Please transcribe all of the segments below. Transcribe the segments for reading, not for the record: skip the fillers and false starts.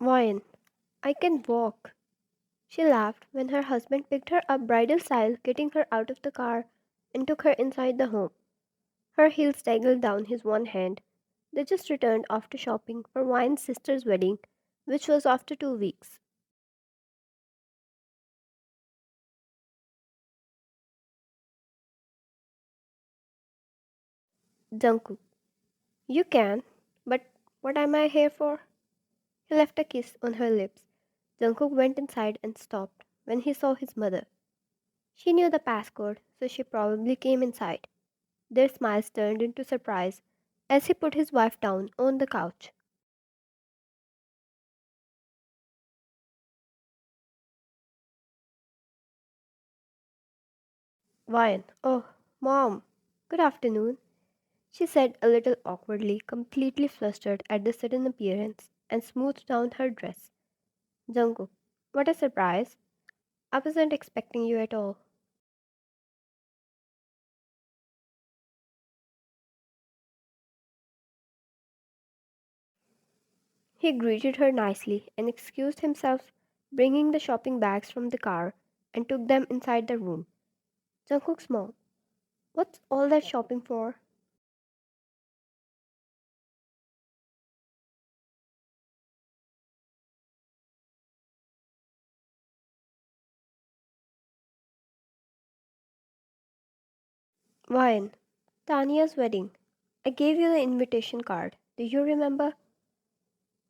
Wine. I can walk. She laughed when her husband picked her up bridal style, getting her out of the car and took her inside the home. Her heels dangled down his one hand. They just returned after shopping for Wine's sister's wedding, which was after 2 weeks. Jungkook. You can, but what am I here for? He left a kiss on her lips. Jungkook went inside and stopped when he saw his mother. She knew the passcode, so she probably came inside. Their smiles turned into surprise as he put his wife down on the couch. Wine. Oh, Mom. Good afternoon, she said a little awkwardly, completely flustered at the sudden appearance, and smoothed down her dress. Jungkook. What a surprise. I wasn't expecting you at all. He greeted her nicely and excused himself, bringing the shopping bags from the car, and took them inside the room. Jungkook's mom. What's all that shopping for? Wine. Tanya's wedding. I gave you the invitation card. Do you remember?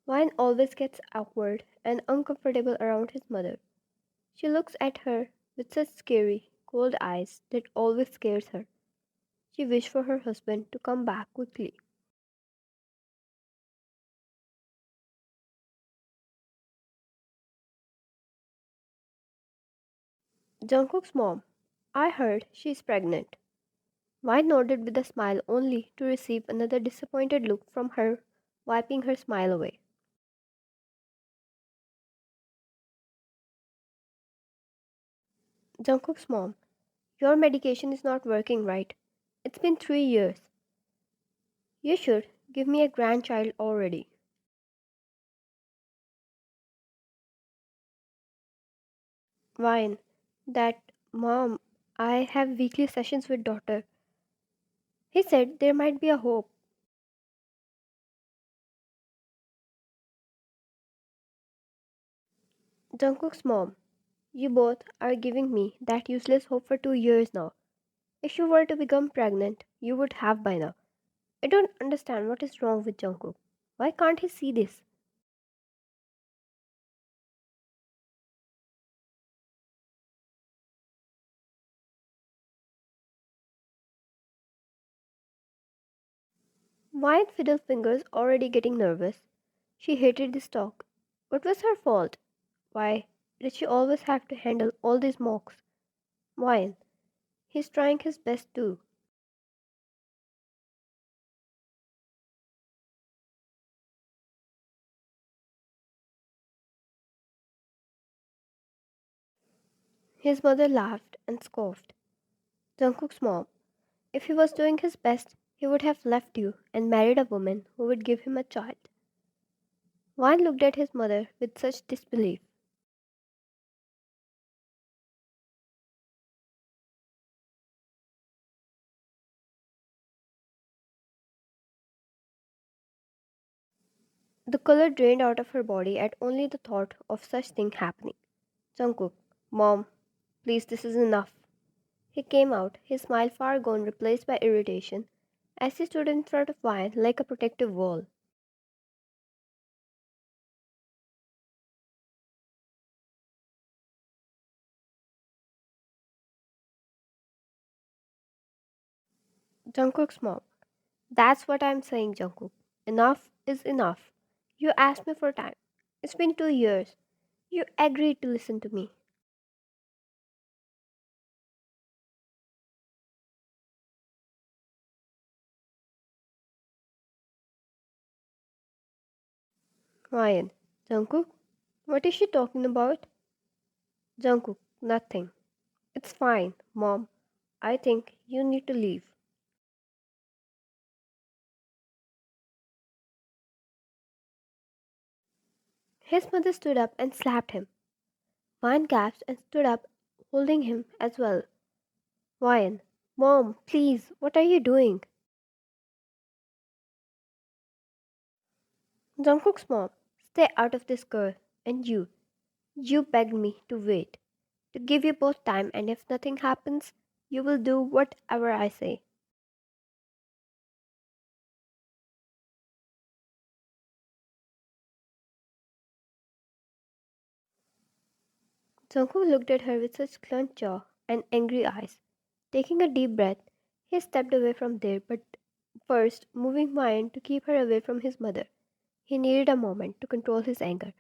Wine always gets awkward and uncomfortable around his mother. She looks at her with such scary, cold eyes that always scares her. She wished for her husband to come back quickly. Jungkook's mom. I heard she's pregnant. Wine nodded with a smile only to receive another disappointed look from her, wiping her smile away. Jungkook's mom. Your medication is not working right. It's been 3 years. You should give me a grandchild already. Wine. That, Mom, I have weekly sessions with daughter. He said there might be a hope. Jungkook's mom. You both are giving me that useless hope for 2 years now. If you were to become pregnant, you would have by now. I don't understand what is wrong with Jungkook. Why can't he see this? Why had Fiddle Fingers already getting nervous? She hated this talk. What was her fault? Why did she always have to handle all these mocks? Why? He's trying his best too. His mother laughed and scoffed. Jungkook's mom. If he was doing his best, he would have left you and married a woman who would give him a child. Wine looked at his mother with such disbelief. The color drained out of her body at only the thought of such thing happening. Jungkook, Mom, please, this is enough. He came out, his smile far gone, replaced by irritation, as he stood in front of Wine like a protective wall. Jungkook's mom. That's what I'm saying, Jungkook. Enough is enough. You asked me for time. It's been 2 years. You agreed to listen to me. Ryan. Jungkook? What is she talking about? Jungkook. Nothing. It's fine, Mom. I think you need to leave. His mother stood up and slapped him. Wyan gasped and stood up, holding him as well. Wyan, Mom, please, what are you doing? Jungkook's mom, stay out of this, girl. And you begged me to wait, to give you both time, and if nothing happens, you will do whatever I say. Jungkook looked at her with such clenched jaw and angry eyes. Taking a deep breath, he stepped away from there, but first moving Mayan to keep her away from his mother. He needed a moment to control his anger,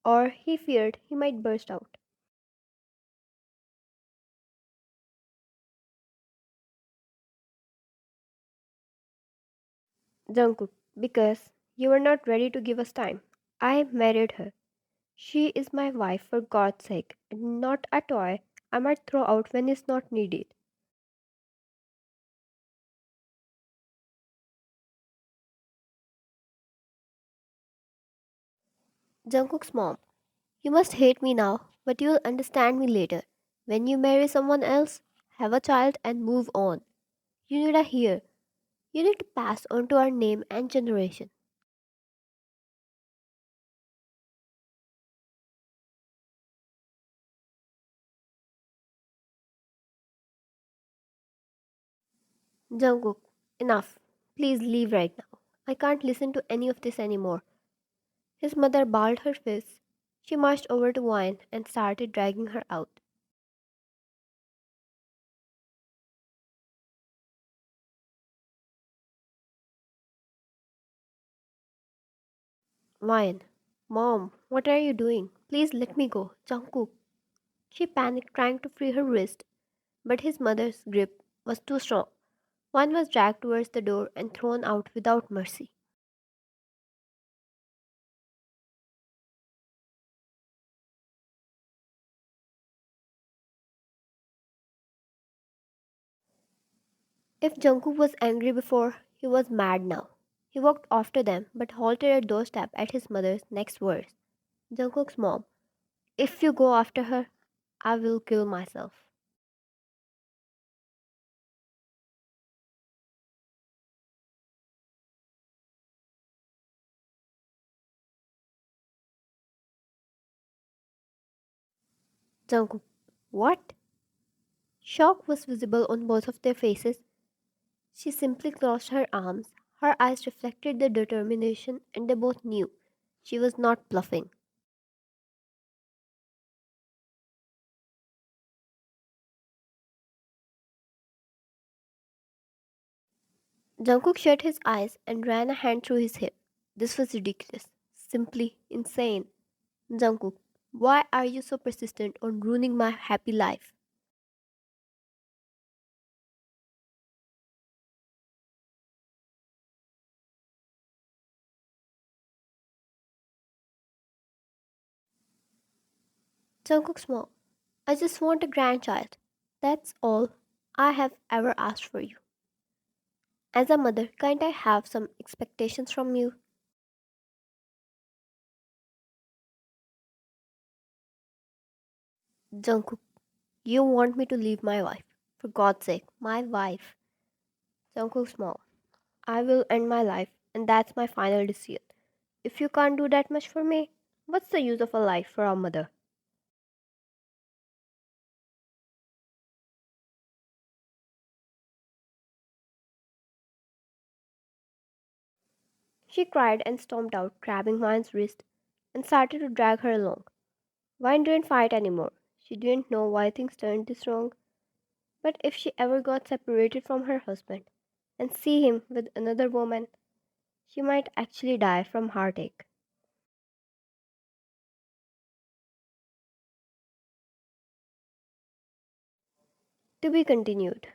or he feared he might burst out. Jungkook, because you were not ready to give us time. I married her. She is my wife for God's sake, and not a toy I might throw out when it's not needed. Jungkook's mom, you must hate me now, but you'll understand me later. When you marry someone else, have a child, and move on. You need a heir. You need to pass on to our name and generation. Jungkook, enough. Please leave right now. I can't listen to any of this anymore. His mother balled her fists. She marched over to Wine and started dragging her out. Wine, Mom, what are you doing? Please let me go. Jungkook. She panicked, trying to free her wrist, but his mother's grip was too strong. One was dragged towards the door and thrown out without mercy. If Jungkook was angry before, he was mad now. He walked after them but halted at doorstep at his mother's next words. Jungkook's mom, if you go after her, I will kill myself. Jungkook, what? Shock was visible on both of their faces. She simply crossed her arms. Her eyes reflected the determination, and they both knew she was not bluffing. Jungkook shut his eyes and ran a hand through his hip. This was ridiculous. Simply insane. Jungkook, why are you so persistent on ruining my happy life? Jungkook's mom, I just want a grandchild. That's all I have ever asked for you. As a mother, can't I have some expectations from you? Jungkook, you want me to leave my wife. For God's sake, my wife. Jungkook's mom, I will end my life, and that's my final decision. If you can't do that much for me, what's the use of a life for a mother? She cried and stomped out, grabbing Vine's wrist, and started to drag her along. Vine didn't fight anymore. She didn't know why things turned this wrong, but if she ever got separated from her husband and see him with another woman, she might actually die from heartache. To be continued.